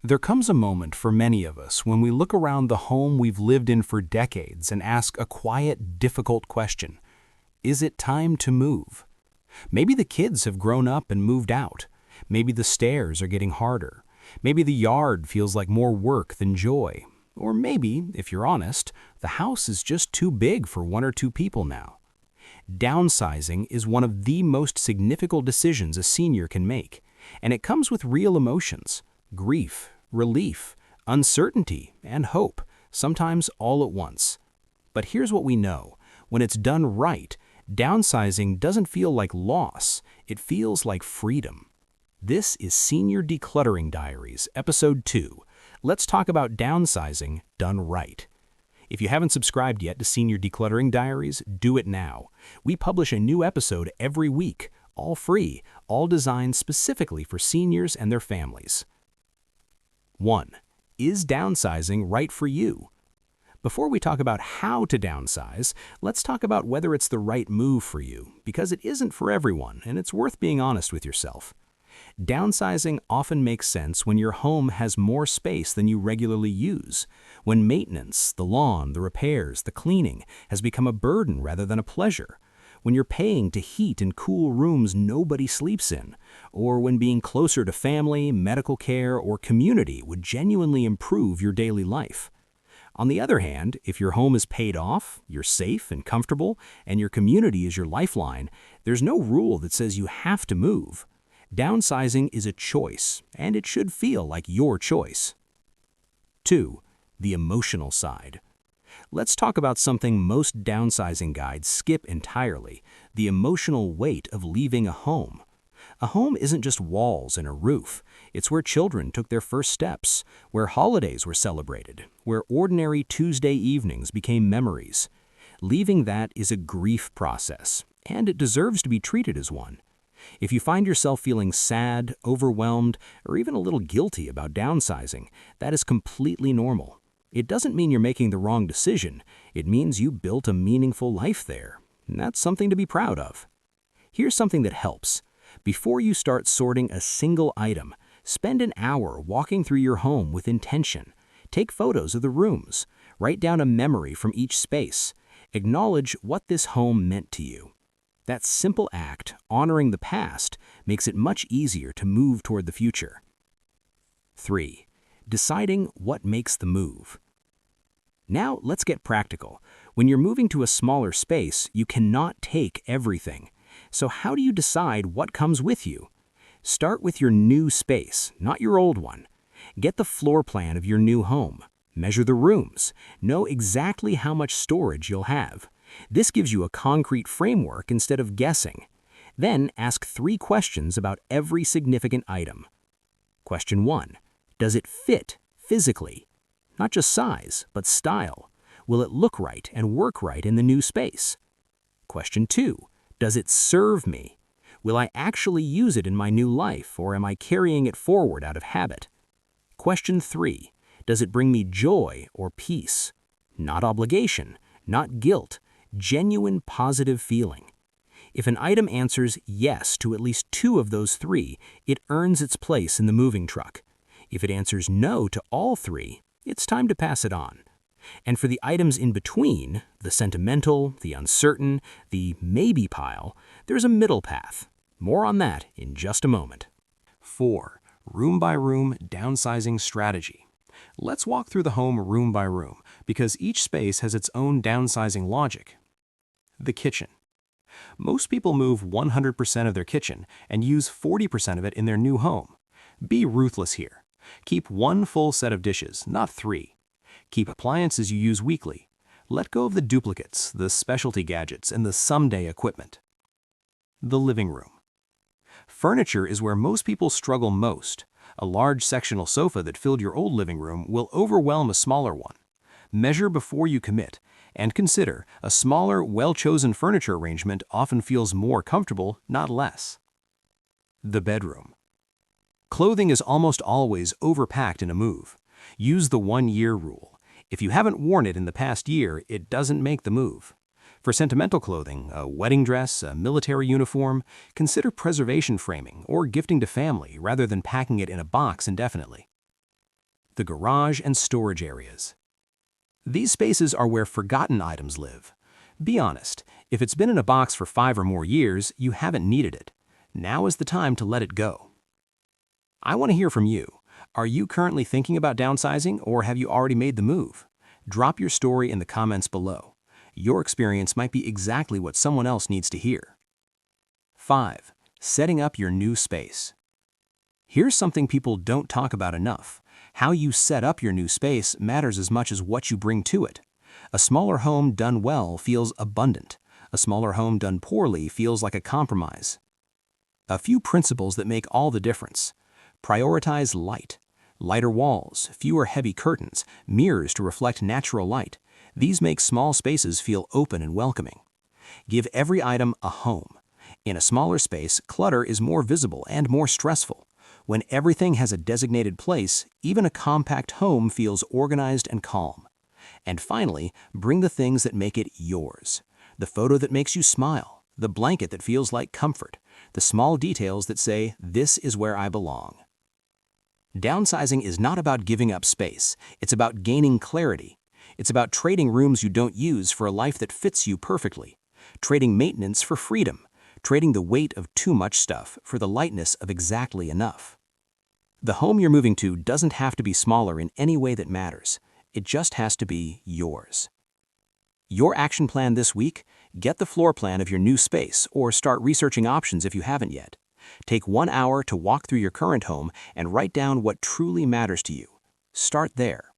There comes a moment for many of us when we look around the home we've lived in for decades and ask a quiet, difficult question. Is it time to move? Maybe the kids have grown up and moved out. Maybe the stairs are getting harder. Maybe the yard feels like more work than joy. Or maybe, if you're honest, the house is just too big for one or two people now. Downsizing is one of the most significant decisions a senior can make, and it comes with real emotions. Grief, relief, uncertainty, and hope, sometimes all at once. But here's what we know. When it's done right, downsizing doesn't feel like loss, it feels like freedom. This is Senior Decluttering Diaries, Episode 2. Let's talk about downsizing done right. If you haven't subscribed yet to Senior Decluttering Diaries, do it now. We publish a new episode every week, all free, all designed specifically for seniors and their families. 1. Is downsizing right for you? Before we talk about how to downsize, let's talk about whether it's the right move for you, because it isn't for everyone, and it's worth being honest with yourself. Downsizing often makes sense when your home has more space than you regularly use, when maintenance, the lawn, the repairs, the cleaning has become a burden rather than a pleasure, when you're paying to heat and cool rooms nobody sleeps in, or when being closer to family, medical care, or community would genuinely improve your daily life. On the other hand, if your home is paid off, you're safe and comfortable, and your community is your lifeline, there's no rule that says you have to move. Downsizing is a choice, and it should feel like your choice. 2. The emotional side. Let's talk about something most downsizing guides skip entirely, the emotional weight of leaving a home. A home isn't just walls and a roof. It's where children took their first steps, where holidays were celebrated, where ordinary Tuesday evenings became memories. Leaving that is a grief process, and it deserves to be treated as one. If you find yourself feeling sad, overwhelmed, or even a little guilty about downsizing, that is completely normal. It doesn't mean you're making the wrong decision. It means you built a meaningful life there, and that's something to be proud of. Here's something that helps. Before you start sorting a single item, spend an hour walking through your home with intention. Take photos of the rooms. Write down a memory from each space. Acknowledge what this home meant to you. That simple act, honoring the past, makes it much easier to move toward the future. 3. Deciding what makes the move. Now let's get practical. When you're moving to a smaller space, you cannot take everything. So how do you decide what comes with you? Start with your new space, not your old one. Get the floor plan of your new home. Measure the rooms. Know exactly how much storage you'll have. This gives you a concrete framework instead of guessing. Then ask 3 questions about every significant item. Question 1. Does it fit physically? Not just size, but style. Will it look right and work right in the new space? Question 2. Does it serve me? Will I actually use it in my new life, or am I carrying it forward out of habit? Question 3. Does it bring me joy or peace? Not obligation, not guilt, genuine positive feeling. If an item answers yes to at least 2 of those 3, it earns its place in the moving truck. If it answers no to all 3, it's time to pass it on. And for the items in between, the sentimental, the uncertain, the maybe pile, there's a middle path. More on that in just a moment. 4. Room by room downsizing strategy. Let's walk through the home room by room, because each space has its own downsizing logic. The kitchen. Most people move 100% of their kitchen and use 40% of it in their new home. Be ruthless here. Keep 1 full set of dishes, not 3. Keep appliances you use weekly. Let go of the duplicates, the specialty gadgets, and the someday equipment. The living room. Furniture is where most people struggle most. A large sectional sofa that filled your old living room will overwhelm a smaller one. Measure before you commit, and consider a smaller, well-chosen furniture arrangement often feels more comfortable, not less. The bedroom. Clothing is almost always overpacked in a move. Use the 1-year rule. If you haven't worn it in the past year, it doesn't make the move. For sentimental clothing, a wedding dress, a military uniform, consider preservation framing or gifting to family rather than packing it in a box indefinitely. the garage and storage areas. These spaces are where forgotten items live. Be honest, if it's been in a box for 5 or more years, you haven't needed it. Now is the time to let it go. I want to hear from you. Are you currently thinking about downsizing, or have you already made the move? Drop your story in the comments below. Your experience might be exactly what someone else needs to hear. 5. Setting up your new space. Here's something people don't talk about enough. How you set up your new space matters as much as what you bring to it. A smaller home done well feels abundant. A smaller home done poorly feels like a compromise. A few principles that make all the difference. Prioritize light. Lighter walls, fewer heavy curtains, mirrors to reflect natural light. These make small spaces feel open and welcoming. Give every item a home. In a smaller space, clutter is more visible and more stressful. When everything has a designated place, even a compact home feels organized and calm. And finally, bring the things that make it yours. The photo that makes you smile, the blanket that feels like comfort, the small details that say, "This is where I belong." Downsizing is not about giving up space. It's about gaining clarity. It's about trading rooms you don't use for a life that fits you perfectly. Trading maintenance for freedom. Trading the weight of too much stuff for the lightness of exactly enough. The home you're moving to doesn't have to be smaller in any way that matters. It just has to be yours. Your action plan this week? Get the floor plan of your new space or start researching options if you haven't yet. Take 1 hour to walk through your current home and write down what truly matters to you. Start there.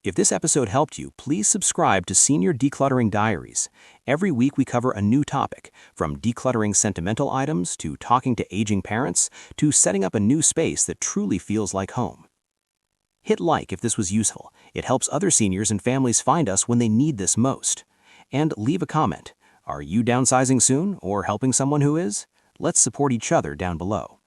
If this episode helped you, please subscribe to Senior Decluttering Diaries. Every week we cover a new topic, from decluttering sentimental items to talking to aging parents to setting up a new space that truly feels like home. Hit like if this was useful. It helps other seniors and families find us when they need this most. And leave a comment. Are you downsizing soon or helping someone who is? Let's support each other down below.